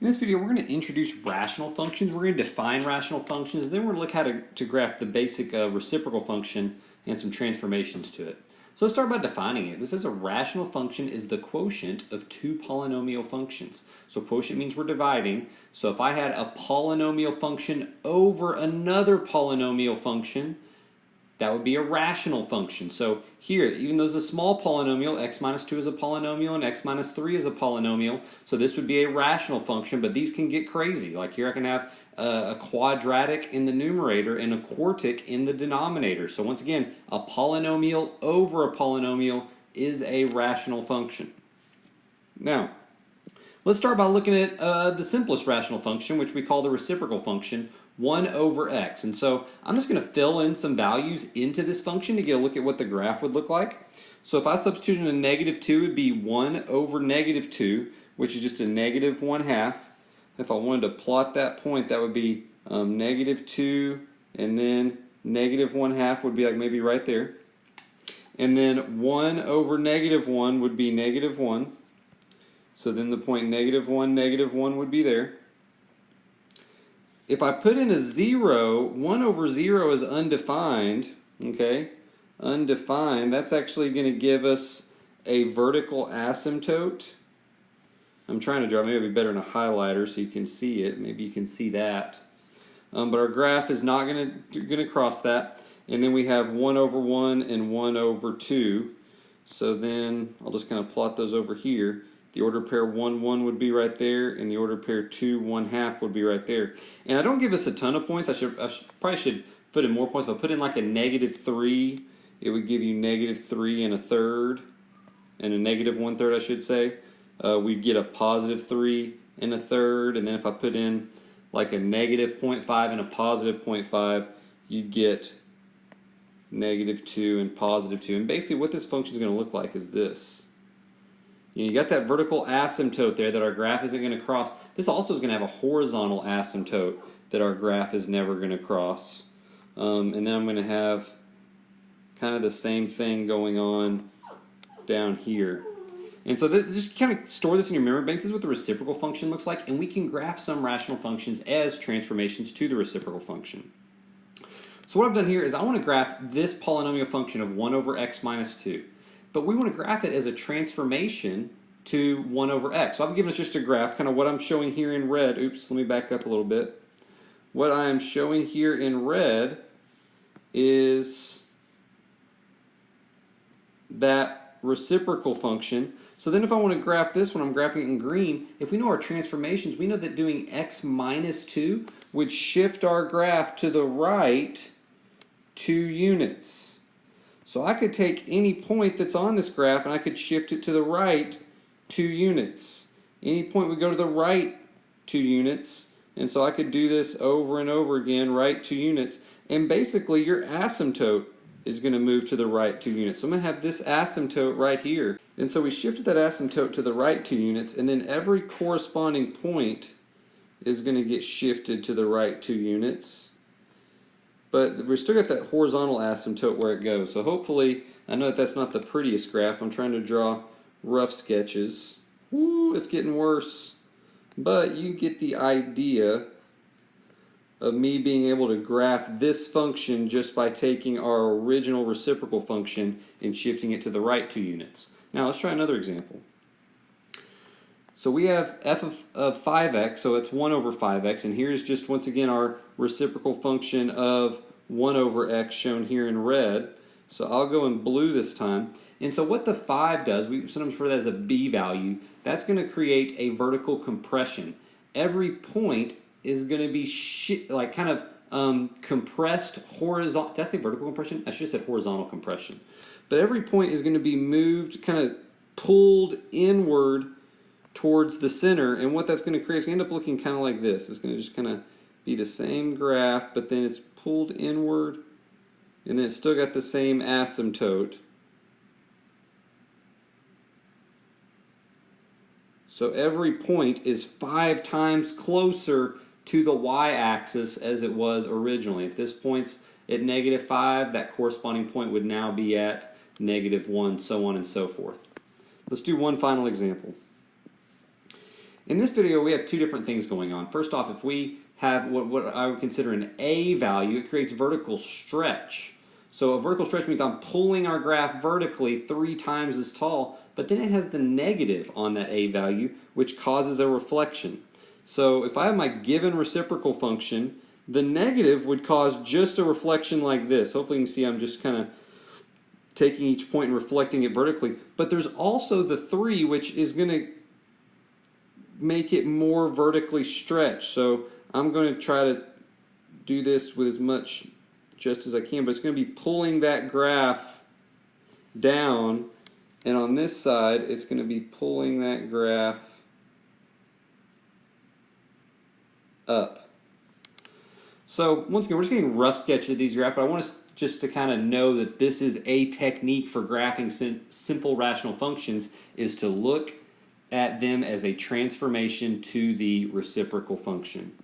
In this video, we're going to introduce rational functions. We're going to define rational functions, and then we're going to look how to graph the basic reciprocal function and some transformations to it. So let's start by defining it. This is a rational function is the quotient of two polynomial functions. So quotient means we're dividing. So if I had a polynomial function over another polynomial function, that would be a rational function. So here, even though it's a small polynomial, x minus 2 is a polynomial and x minus 3 is a polynomial. So this would be a rational function, but these can get crazy. Like here I can have a quadratic in the numerator and a quartic in the denominator. So once again, a polynomial over a polynomial is a rational function. Now, let's start by looking at the simplest rational function, which we call the reciprocal function, 1 over x. And so I'm just going to fill in some values into this function to get a look at what the graph would look like. So if I substitute in a negative 2, it would be 1 over negative 2, which is just a negative 1/2. If I wanted to plot that point, that would be negative 2, and then negative 1/2 would be like maybe right there. And then 1 over negative 1 would be negative 1. So then the point negative 1 would be there. If I put in a 0, 1 over 0 is undefined, okay? Undefined, that's actually going to give us a vertical asymptote. I'm trying to draw, maybe it'd be better in a highlighter so you can see it. Maybe you can see that. But our graph is not going to cross that. And then we have 1 over 1 and 1 over 2. So then I'll just kind of plot those over here. The order pair 1, 1 would be right there, and the order pair 2, 1/2 would be right there. And I don't give us a ton of points. I probably should put in more points. If I put in like a negative 3, it would give you negative 3 1/3, and a negative 1/3, I should say. We'd get a positive 3 1/3, and then if I put in like a negative 0.5 and a positive 0.5, you'd get negative 2 and positive 2. And basically what this function is going to look like is this. You got that vertical asymptote there that our graph isn't going to cross. This also is going to have a horizontal asymptote that our graph is never going to cross. And then I'm going to have kind of the same thing going on down here. And so just kind of store this in your memory banks. This is what the reciprocal function looks like, and we can graph some rational functions as transformations to the reciprocal function. So what I've done here is I want to graph this polynomial function of 1 over x minus 2. But we want to graph it as a transformation to 1 over x. So I've given us just a graph, kind of what I'm showing here in red. Oops, let me back up a little bit. What I am showing here in red is that reciprocal function. So then if I want to graph this one, I'm graphing it in green. If we know our transformations, we know that doing x minus 2 would shift our graph to the right 2 units. So I could take any point that's on this graph and I could shift it to the right 2 units. Any point would go to the right 2 units. And so I could do this over and over again, right 2 units. And basically your asymptote is going to move to the right 2 units. So I'm going to have this asymptote right here. And so we shifted that asymptote to the right 2 units, and then every corresponding point is going to get shifted to the right 2 units. But we still got that horizontal asymptote where it goes. So hopefully, I know that that's not the prettiest graph. I'm trying to draw rough sketches. Woo, it's getting worse. But you get the idea of me being able to graph this function just by taking our original reciprocal function and shifting it to the right 2 units. Now let's try another example. So we have f of 5x, so it's 1 over 5x, and here's just once again our reciprocal function of 1 over x shown here in red. So I'll go in blue this time. And so what the 5 does, we sometimes refer to that as a b value, that's going to create a vertical compression. Every point is going to be like kind of compressed horizontal. Did I say vertical compression? I should have said horizontal compression. But every point is going to be moved, kind of pulled inward towards the center, and what that's going to create is going to end up looking kind of like this. It's going to just kind of be the same graph, but then it's pulled inward, and then it's still got the same asymptote. So every point is 5 times closer to the y-axis as it was originally. If this point's at -5, that corresponding point would now be at -1, so on and so forth. Let's do one final example. In this video, we have two different things going on. First off, if we have what I would consider an A value, it creates vertical stretch. So a vertical stretch means I'm pulling our graph vertically 3 times as tall, but then it has the negative on that A value, which causes a reflection. So if I have my given reciprocal function, the negative would cause just a reflection like this. Hopefully you can see I'm just kind of taking each point and reflecting it vertically. But there's also the 3, which is going to make it more vertically stretched. So I'm going to try to do this with as much just as I can, but it's going to be pulling that graph down, and on this side it's going to be pulling that graph up. So once again, we're just getting a rough sketch of these graphs, but I want us just to kind of know that this is a technique for graphing simple rational functions, is to look at them as a transformation to the reciprocal function.